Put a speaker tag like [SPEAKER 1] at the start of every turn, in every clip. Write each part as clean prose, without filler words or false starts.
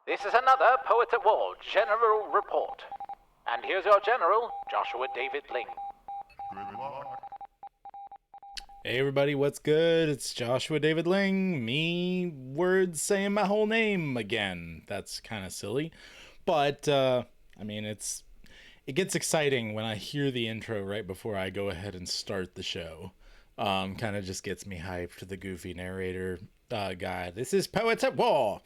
[SPEAKER 1] This is another Poets at War General Report. And here's your General, Joshua David Ling.
[SPEAKER 2] Good luck.
[SPEAKER 3] Hey everybody, what's good? It's Joshua David Ling. Me, words saying my whole name again. That's kind of silly. But, it gets exciting when I hear the intro right before I go ahead and start the show. Kind of just gets me hyped, the goofy narrator guy. This is Poets at War.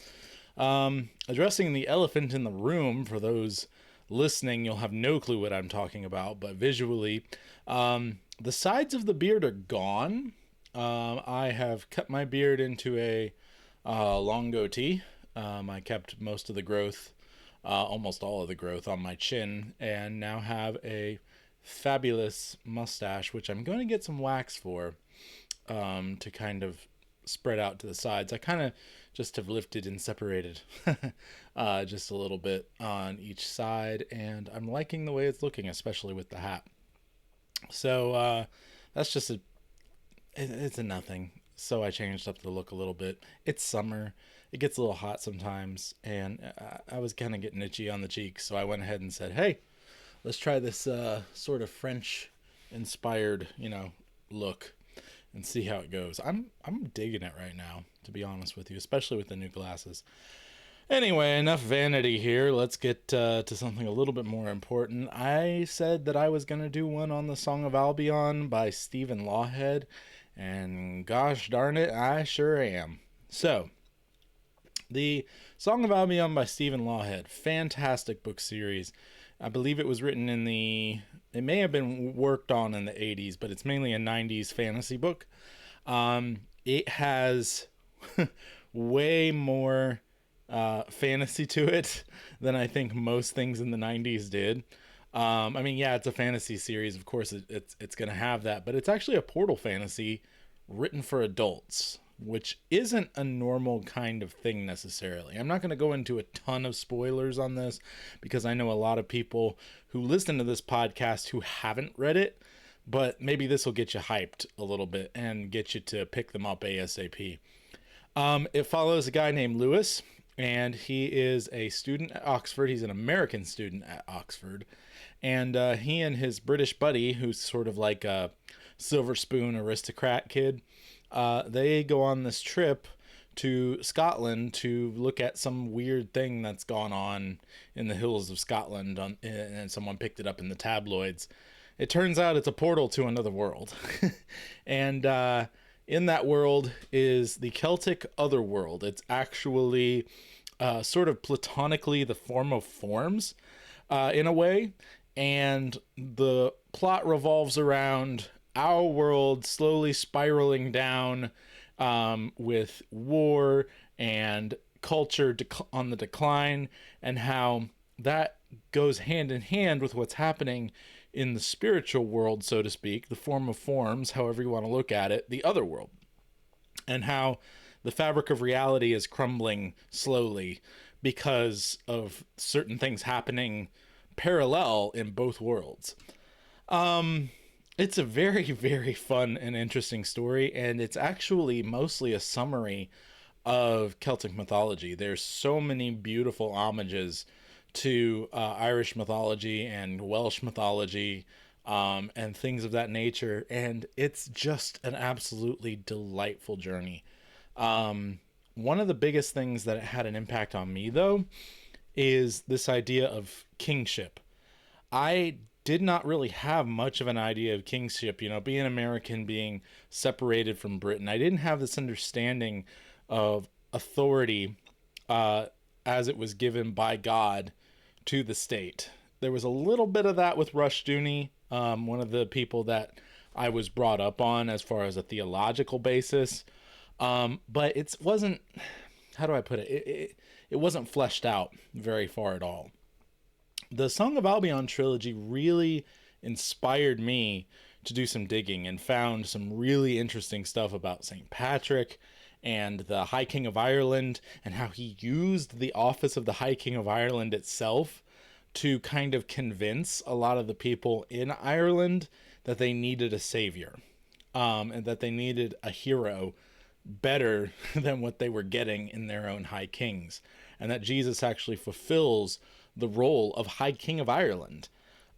[SPEAKER 3] Addressing the elephant in the room, for those listening, you'll have no clue what I'm talking about, but visually, the sides of the beard are gone. I have cut my beard into a long goatee. I kept most of the growth, almost all of the growth on my chin, and now have a fabulous mustache, which I'm going to get some wax for, to kind of spread out to the sides. I kind of just have lifted and separated just a little bit on each side, and I'm liking the way it's looking, especially with the hat. So that's just it's a nothing. So I changed up the look a little bit. It's summer. It gets a little hot sometimes, and I was kind of getting itchy on the cheeks, so I went ahead and said, hey, let's try this sort of French inspired, look and see how it goes. I'm digging it right now, to be honest with you, especially with the new glasses. Anyway, enough vanity here. Let's get to something a little bit more important. I said that I was going to do one on the Song of Albion by Stephen Lawhead, and gosh darn it, I sure am. So, the Song of Albion by Stephen Lawhead, fantastic book series. I believe it was written it may have been worked on in the 80s, but it's mainly a 90s fantasy book. It has way more fantasy to it than I think most things in the 90s did. It's a fantasy series. Of course, it's going to have that, but it's actually a portal fantasy written for adults, which isn't a normal kind of thing necessarily. I'm not going to go into a ton of spoilers on this because I know a lot of people who listen to this podcast who haven't read it, but maybe this will get you hyped a little bit and get you to pick them up ASAP. It follows a guy named Lewis, and he is a student at Oxford. He's an American student at Oxford, and he and his British buddy, who's sort of like a silver spoon aristocrat kid, they go on this trip to Scotland to look at some weird thing that's gone on in the hills of Scotland, and someone picked it up in the tabloids. It turns out it's a portal to another world. And in that world is the Celtic Otherworld. It's actually sort of platonically the form of forms in a way. And the plot revolves around our world slowly spiraling down with war and culture on the decline, and how that goes hand in hand with what's happening in the spiritual world, so to speak, the form of forms, however you want to look at it, the other world, and how the fabric of reality is crumbling slowly because of certain things happening parallel in both worlds. It's a very, very fun and interesting story, and it's actually mostly a summary of Celtic mythology. There's so many beautiful homages to Irish mythology and Welsh mythology, and things of that nature, and it's just an absolutely delightful journey. One of the biggest things that it had an impact on me, though, is this idea of kingship. I did not really have much of an idea of kingship, being American, being separated from Britain. I didn't have this understanding of authority as it was given by God to the state. There was a little bit of that with Rushdoony, one of the people that I was brought up on as far as a theological basis. But it wasn't, how do I put it? It wasn't fleshed out very far at all. The Song of Albion trilogy really inspired me to do some digging, and found some really interesting stuff about St. Patrick and the High King of Ireland, and how he used the office of the High King of Ireland itself to kind of convince a lot of the people in Ireland that they needed a savior, and that they needed a hero better than what they were getting in their own high kings. and that Jesus actually fulfills the role of High King of Ireland.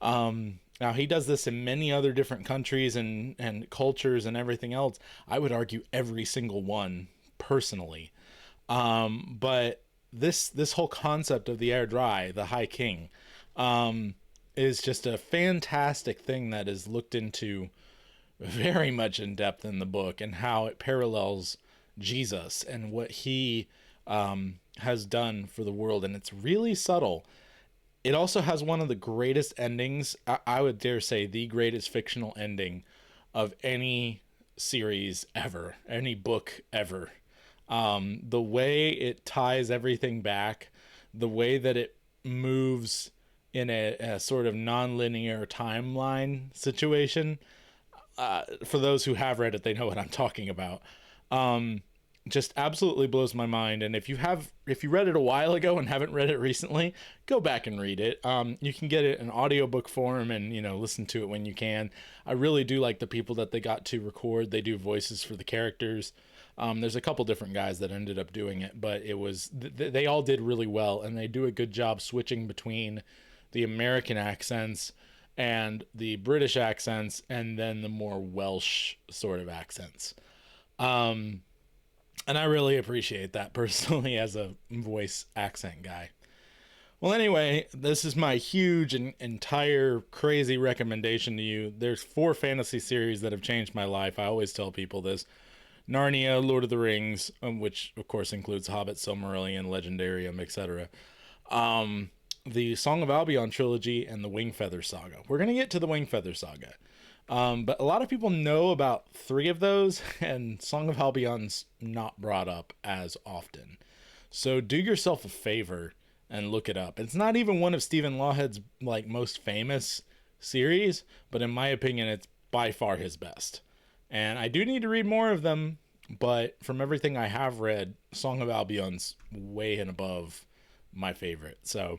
[SPEAKER 3] Now, he does this in many other different countries and cultures and everything else. I would argue every single one, personally. But this whole concept of the Airdrie, the High King, is just a fantastic thing that is looked into very much in depth in the book, and how it parallels Jesus and what he has done for the world. And it's really subtle. It also has one of the greatest endings, I would dare say the greatest fictional ending of any series ever, any book ever. The way it ties everything back, the way that it moves in a sort of non-linear timeline situation. For those who have read it, they know what I'm talking about. Just absolutely blows my mind. And if you read it a while ago and haven't read it recently, go back and read it. You can get it in audiobook form and, listen to it when you can. I really do like the people that they got to record. They do voices for the characters. There's a couple different guys that ended up doing it, but it was, they all did really well, and they do a good job switching between the American accents and the British accents, and then the more Welsh sort of accents. And I really appreciate that personally as a voice accent guy. Well, anyway, this is my huge and entire crazy recommendation to you. There's 4 fantasy series that have changed my life. I always tell people this. Narnia, Lord of the Rings, which of course includes Hobbit, Silmarillion, Legendarium, etc. The Song of Albion trilogy, and the Wingfeather saga. We're going to get to the Wingfeather saga. But a lot of people know about 3 of those, and Song of Albion's not brought up as often. So do yourself a favor and look it up. It's not even one of Stephen Lawhead's most famous series, but in my opinion, it's by far his best. And I do need to read more of them, but from everything I have read, Song of Albion's way and above my favorite. So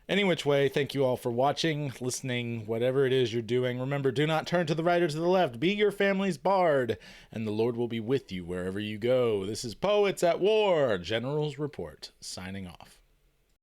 [SPEAKER 3] any which way, thank you all for watching, listening, whatever it is you're doing. Remember, do not turn to the right or to the left. Be your family's bard, and the Lord will be with you wherever you go. This is Poets at War, General's Report, signing off.